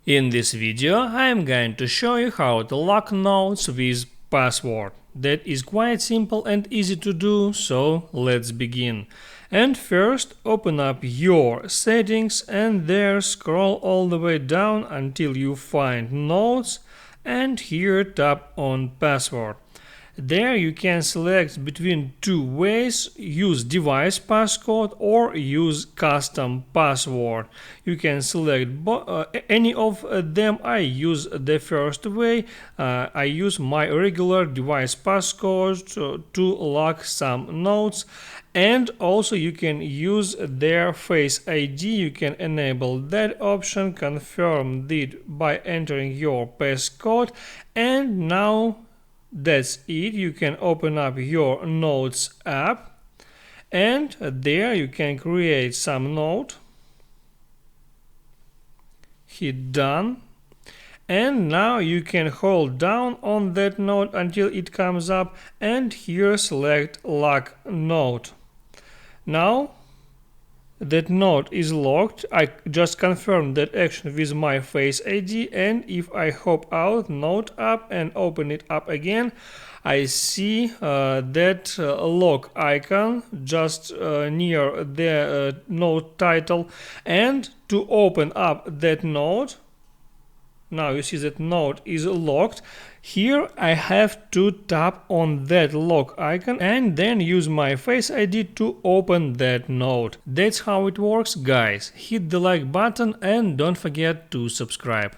In this video, I am going to show you how to lock notes with password. That is quite simple and easy to do, so let's begin. And first, open up your settings and there scroll all the way down until you find Notes, and here tap on Password. There you can select between two ways: use device passcode or use custom password. You can select any of them. I use the first way. I use my regular device passcode to lock some notes, and also you can use their Face ID. You can enable that option, confirm it by entering your passcode, and now that's it. You can open up your Notes app and there you can create some note. Hit done. And now you can hold down on that note until it comes up and here select lock note. Now that note is locked. I just confirmed that action with my Face ID, and if I hop out, Note app, and open it up again, I see that lock icon just near the note title. And to open up that note, now you see that note is locked. Here I have to tap on that lock icon and then use my Face ID to open that note. That's how it works, guys. Hit the like button and don't forget to subscribe.